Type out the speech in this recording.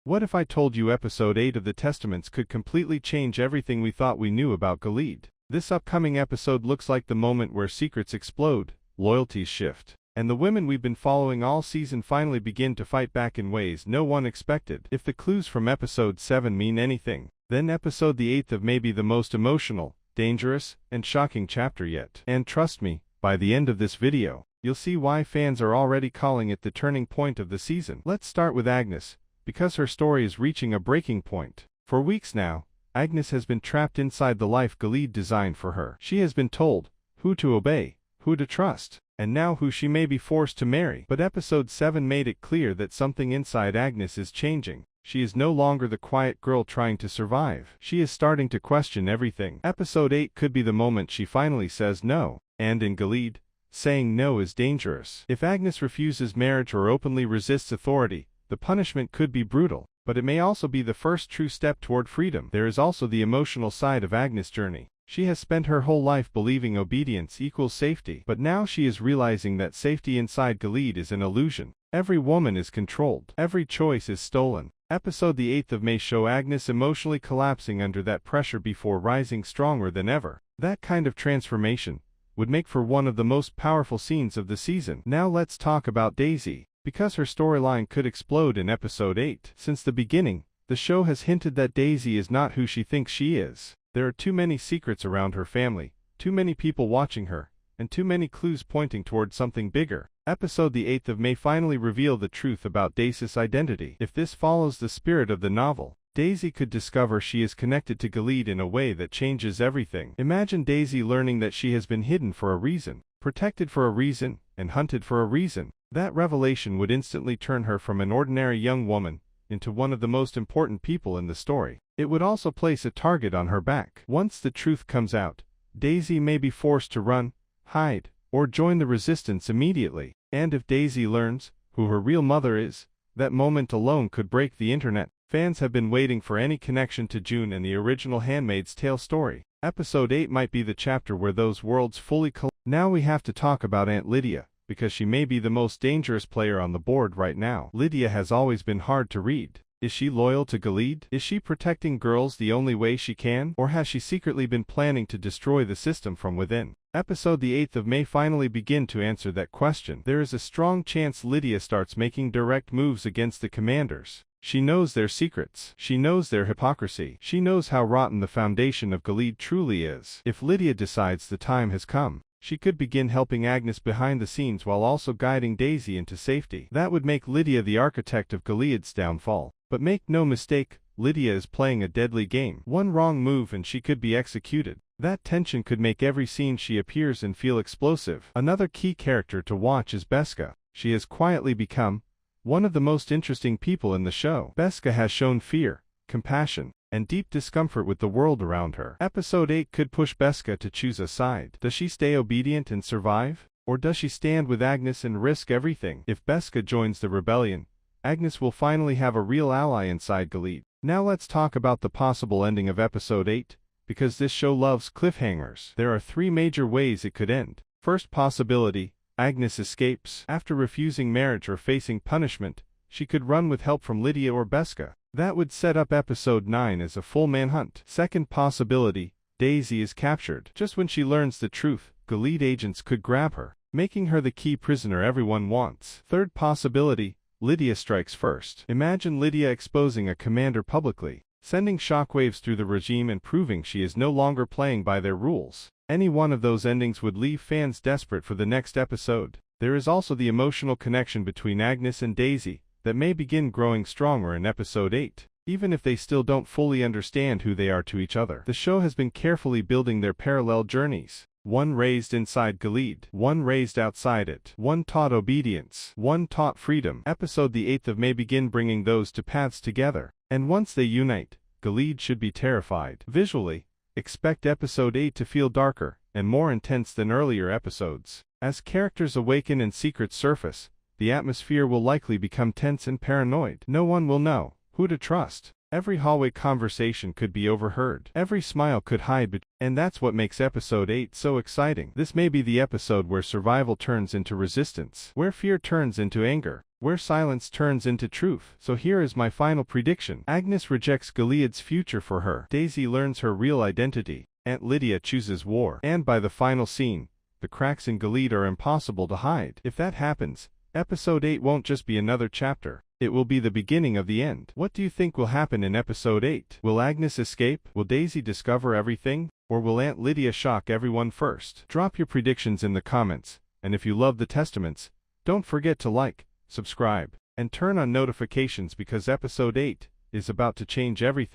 What if I told you episode 8 of the Testaments could completely change everything we thought we knew about Gilead? This upcoming episode looks like the moment where secrets explode, loyalties shift, and the women we've been following all season finally begin to fight back in ways no one expected. If the clues from episode 7 mean anything, then episode the 8th of may be the most emotional, dangerous, and shocking chapter yet. And trust me, by the end of this video, you'll see why fans are already calling it the turning point of the season. Let's start with Agnes, because her story is reaching a breaking point. For weeks now, Agnes has been trapped inside the life Gilead designed for her. She has been told who to obey, who to trust, and now who she may be forced to marry. But episode 7 made it clear that something inside Agnes is changing. She is no longer the quiet girl trying to survive. She is starting to question everything. Episode 8 could be the moment she finally says no. And in Gilead, saying no is dangerous. If Agnes refuses marriage or openly resists authority, the punishment could be brutal. But it may also be the first true step toward freedom. There is also the emotional side of Agnes' journey. She has spent her whole life believing obedience equals safety, but now she is realizing that safety inside Gilead is an illusion. Every woman is controlled. Every choice is stolen. Episode the 8th of May show Agnes emotionally collapsing under that pressure before rising stronger than ever. That kind of transformation would make for one of the most powerful scenes of the season. Now let's talk about Daisy, because her storyline could explode in episode 8. Since the beginning, the show has hinted that Daisy is not who she thinks she is. There are too many secrets around her family, too many people watching her, and too many clues pointing toward something bigger. Episode the 8th of May finally revealed the truth about Daisy's identity. If this follows the spirit of the novel, Daisy could discover she is connected to Gilead in a way that changes everything. Imagine Daisy learning that she has been hidden for a reason, protected for a reason, and hunted for a reason. That revelation would instantly turn her from an ordinary young woman into one of the most important people in the story. It would also place a target on her back. Once the truth comes out, Daisy may be forced to run, hide, or join the resistance immediately. And if Daisy learns who her real mother is, that moment alone could break the internet. Fans have been waiting for any connection to June and the original Handmaid's Tale story. Episode 8 might be the chapter where those worlds fully collide. Now we have to talk about Aunt Lydia, because she may be the most dangerous player on the board right now. Lydia has always been hard to read. Is she loyal to Gilead? Is she protecting girls the only way she can? Or has she secretly been planning to destroy the system from within? Episode the 8th of May finally begin to answer that question. There is a strong chance Lydia starts making direct moves against the commanders. She knows their secrets. She knows their hypocrisy. She knows how rotten the foundation of Gilead truly is. If Lydia decides the time has come, she could begin helping Agnes behind the scenes while also guiding Daisy into safety. That would make Lydia the architect of Gilead's downfall. But make no mistake, Lydia is playing a deadly game. One wrong move and she could be executed. That tension could make every scene she appears in feel explosive. Another key character to watch is Beska. She has quietly become one of the most interesting people in the show. Beska has shown fear, compassion, and deep discomfort with the world around her. Episode 8 could push Beska to choose a side. Does she stay obedient and survive? Or does she stand with Agnes and risk everything? If Beska joins the rebellion, Agnes will finally have a real ally inside Gilead. Now let's talk about the possible ending of episode 8, because this show loves cliffhangers. There are 3 major ways it could end. First possibility, Agnes escapes. After refusing marriage or facing punishment, she could run with help from Lydia or Beska. That would set up episode 9 as a full manhunt. Second possibility, Daisy is captured. Just when she learns the truth, Gilead agents could grab her, making her the key prisoner everyone wants. Third possibility, Lydia strikes first. Imagine Lydia exposing a commander publicly, sending shockwaves through the regime and proving she is no longer playing by their rules. Any one of those endings would leave fans desperate for the next episode. There is also the emotional connection between Agnes and Daisy that may begin growing stronger in episode 8, even if they still don't fully understand who they are to each other. The show has been carefully building their parallel journeys. One raised inside Gilead, one raised outside it. One taught obedience, one taught freedom. Episode the 8th of May begin bringing those two paths together, and once they unite, Gilead should be terrified. Visually, expect episode 8 to feel darker and more intense than earlier episodes. As characters awaken and secrets surface, the atmosphere will likely become tense and paranoid. No one will know who to trust. Every hallway conversation could be overheard. Every smile could hide, and that's what makes episode 8 so exciting. This may be the episode where survival turns into resistance, where fear turns into anger, where silence turns into truth. So here is my final prediction. Agnes rejects Gilead's future for her. Daisy learns her real identity. Aunt Lydia chooses war. And by the final scene, the cracks in Gilead are impossible to hide. If that happens, Episode 8 won't just be another chapter. It will be the beginning of the end. What do you think will happen in Episode 8? Will Agnes escape? Will Daisy discover everything? Or will Aunt Lydia shock everyone first? Drop your predictions in the comments, and if you love the Testaments, don't forget to like, subscribe, and turn on notifications because Episode 8 is about to change everything.